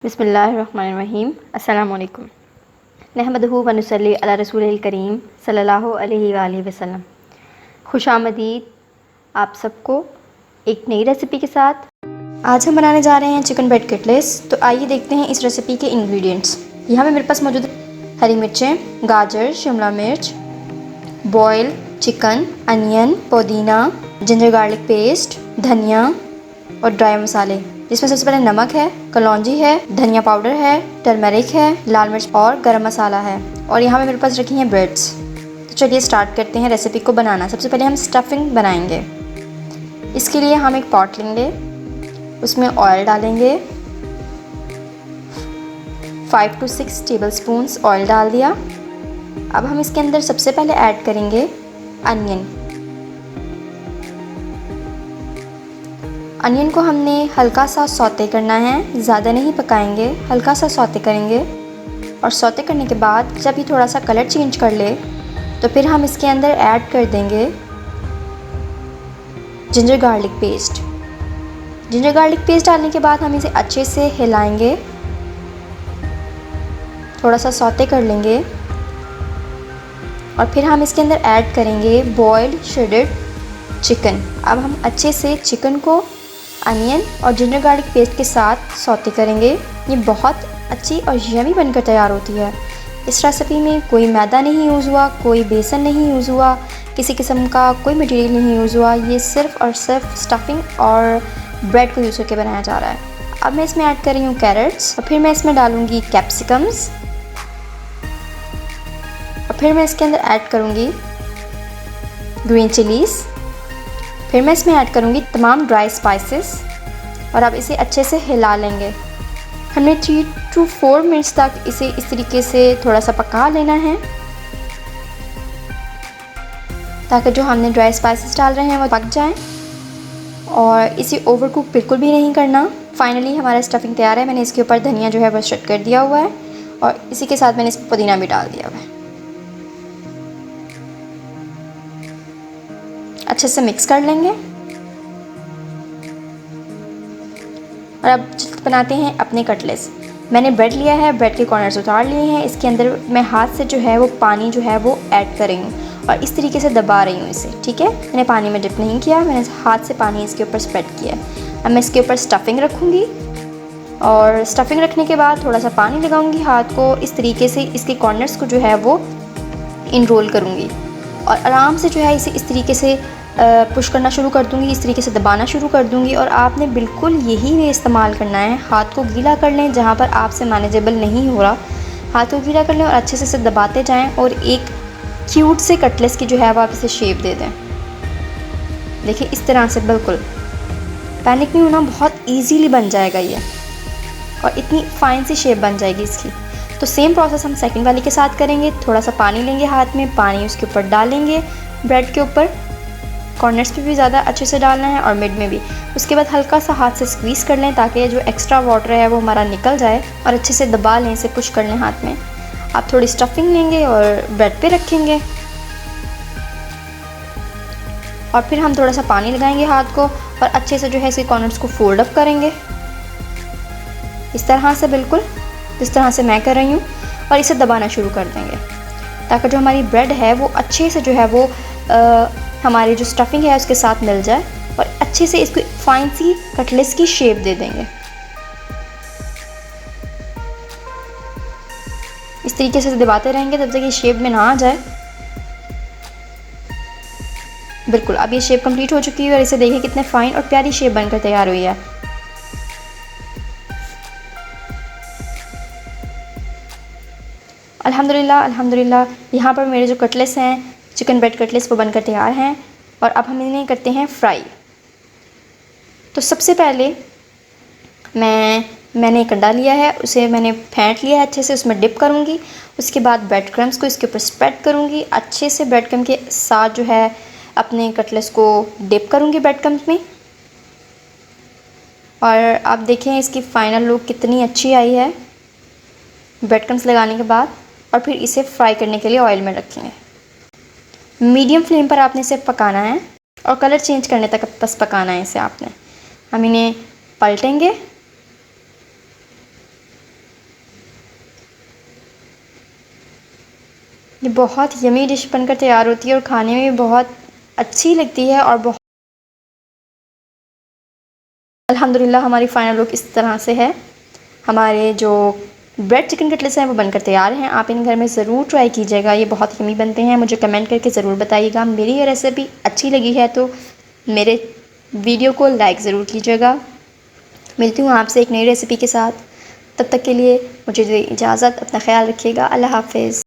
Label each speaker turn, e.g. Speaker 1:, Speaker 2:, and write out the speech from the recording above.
Speaker 1: बिस्मिल्लाहिर्रहमानिर्रहीम। अस्सलामु अलैकुम। नहमदुहु व नुसल्ली अला रसूलिल करीम सल्लल्लाहु अलैहि वालैहि वसल्लम। खुशामदीद आप सबको एक नई रेसिपी के साथ। आज हम बनाने जा रहे हैं चिकन ब्रेड कटलेट्स। तो आइए देखते हैं इस रेसिपी के इंग्रेडिएंट्स। यहाँ पे मेरे पास मौजूद हरी मिर्चें, गाजर, शिमला मिर्च, बॉयल चिकन, अनियन, पुदीना, जिंजर गार्लिक पेस्ट, धनिया और ड्राई मसाले, जिसमें सबसे पहले नमक है, कलौंजी है, धनिया पाउडर है, टर्मरिक है, लाल मिर्च और गरम मसाला है। और यहाँ पे मेरे पास रखी हैं ब्रेड्स। तो चलिए स्टार्ट करते हैं रेसिपी को बनाना। सबसे पहले हम स्टफिंग बनाएंगे। इसके लिए हम एक पॉट लेंगे, उसमें ऑयल डालेंगे। 5 to 6 टेबलस्पून्स ऑयल डाल दिया। अब हम इसके अंदर सबसे पहले ऐड करेंगे अनियन। अनियन को हमने हल्का सा सौते करना है, ज़्यादा नहीं पकाएंगे, हल्का सा सौते करेंगे। और सौते करने के बाद जब ये थोड़ा सा कलर चेंज कर ले तो फिर हम इसके अंदर ऐड कर देंगे ginger garlic paste. Ginger garlic paste डालने के बाद हम इसे अच्छे से हिलाएंगे, थोड़ा सा सौते कर लेंगे। और फिर हम इसके अंदर ऐड करेंगे बॉइल्ड श्रेडेड चिकन। अब हम अच्छे से चिकन को अनियन और जिंजर गार्लिक पेस्ट के साथ सौते करेंगे। ये बहुत अच्छी और यमी बनकर तैयार होती है। इस रेसिपी में कोई मैदा नहीं यूज़ हुआ, कोई बेसन नहीं यूज़ हुआ, किसी किस्म का कोई मटेरियल नहीं यूज़ हुआ। ये सिर्फ और सिर्फ स्टफिंग और ब्रेड को यूज़ करके बनाया जा रहा है। अब मैं इसमें ऐड कर रही हूँ कैरेट्स, और फिर मैं इसमें डालूँगी कैप्सिकम्स, और फिर मैं इसके अंदर ऐड करूँगी ग्रीन चिलीज़। फिर मैं इसमें ऐड करूँगी तमाम ड्राई स्पाइसेस, और अब इसे अच्छे से हिला लेंगे। हमने 3 to 4 मिनट्स तक इसे इस तरीके से थोड़ा सा पका लेना है, ताकि जो हमने ड्राई स्पाइसेस डाल रहे हैं वो पक जाएं। और इसे ओवर कुक बिल्कुल भी नहीं करना। फाइनली हमारा स्टफिंग तैयार है। मैंने इसके ऊपर धनिया जो है वो स्प्रेड कर दिया हुआ है, और इसी के साथ मैंने इसमें पुदीना भी डाल दिया हुआ है। अच्छे से मिक्स कर लेंगे। और अब बनाते हैं अपने कटलेट्स। मैंने ब्रेड लिया है, ब्रेड के कॉर्नर्स उतार लिए हैं। इसके अंदर मैं हाथ से जो है वो पानी जो है वो ऐड कर रही हूँ, और इस तरीके से दबा रही हूँ इसे। ठीक है, मैंने पानी में डिप नहीं किया, मैंने हाथ से पानी इसके ऊपर स्प्रेड किया। अब मैं इसके ऊपर स्टफिंग रखूँगी, और स्टफिंग रखने के बाद थोड़ा सा पानी लगाऊँगी हाथ को। इस तरीके से इसके कॉर्नर्स को जो है वो इनरोल करूँगी, और आराम से जो है इसे इस तरीके से पुश करना शुरू कर दूँगी, इस तरीके से दबाना शुरू कर दूँगी। और आपने बिल्कुल यही वे इस्तेमाल करना है। हाथ को गीला कर लें, जहाँ पर आपसे मैनेजेबल नहीं हो रहा हाथ को गीला कर लें, और अच्छे से इसे दबाते जाएं, और एक क्यूट से कटलेट्स की जो है वो आप इसे शेप दे दें। देखिए इस तरह से, बिल्कुल पैनिक नहीं होना, बहुत ईजीली बन जाएगा ये, और इतनी फाइन सी शेप बन जाएगी इसकी। तो सेम प्रोसेस हम सेकंड वाली के साथ करेंगे। थोड़ा सा पानी लेंगे हाथ में, पानी उसके ऊपर डालेंगे, ब्रेड के ऊपर कॉर्नर्स पे भी ज़्यादा अच्छे से डालना है और मिड में भी। उसके बाद हल्का सा हाथ से स्क्वीज़ कर लें, ताकि जो एक्स्ट्रा वाटर है वो हमारा निकल जाए, और अच्छे से दबा लें, इसे पुश कर लें हाथ में। आप थोड़ी स्टफिंग लेंगे और ब्रेड पे रखेंगे, और फिर हम थोड़ा सा पानी लगाएंगे हाथ को, और अच्छे से जो है इसके कॉर्नर्स को फोल्ड अप करेंगे इस तरह से, बिल्कुल इस तरह से मैं कर रही हूँ। और इसे दबाना शुरू कर देंगे, ताकि जो हमारी ब्रेड है वो अच्छे से जो है वो हमारी जो स्टफिंग है उसके साथ मिल जाए, और अच्छे से इसको फाइन सी कटलेट्स की शेप दे देंगे। इस तरीके से दबाते रहेंगे तब तक ये शेप में ना आ जाए। बिल्कुल अब ये शेप कंप्लीट हो चुकी है, और इसे देखिए कितने फाइन और प्यारी शेप बनकर तैयार हुई है। अल्हम्दुलिल्लाह अल्हम्दुलिल्लाह, यहाँ पर मेरे जो कटलेट्स हैं, चिकन ब्रेड कटलेट्स, वो बनकर तैयार हैं। और अब हम इन्हें करते हैं फ्राई। तो सबसे पहले मैंने एक अंडा लिया है, उसे मैंने फेंट लिया है अच्छे से, उसमें डिप करूँगी। उसके बाद ब्रेड क्रम्स को इसके ऊपर स्प्रेड करूँगी, अच्छे से ब्रेड क्रम्स के साथ जो है अपने कटलेट्स को डिप करूँगी ब्रेड क्रम्स में। और आप देखें इसकी फ़ाइनल लुक कितनी अच्छी आई है ब्रेड क्रम्स लगाने के बाद। और फिर इसे फ्राई करने के लिए ऑयल में रखेंगे। मीडियम फ्लेम पर आपने इसे पकाना है, और कलर चेंज करने तक बस पकाना है इसे आपने। हम इन्हें पलटेंगे, ये बहुत यमी डिश बनकर तैयार होती है और खाने में भी बहुत अच्छी लगती है। और बहुत अल्हम्दुलिल्लाह हमारी फ़ाइनल लुक इस तरह से है। हमारे जो ब्रेड चिकन कटलेट्स हैं वो बनकर तैयार हैं। आप इन घर में ज़रूर ट्राई कीजिएगा, ये बहुत यमी बनते हैं। मुझे कमेंट करके ज़रूर बताइएगा। मेरी ये रेसिपी अच्छी लगी है तो मेरे वीडियो को लाइक ज़रूर कीजिएगा। मिलती हूँ आपसे एक नई रेसिपी के साथ। तब तक के लिए मुझे इजाज़त, अपना ख्याल रखिएगा। अल्लाह हाफ़िज़।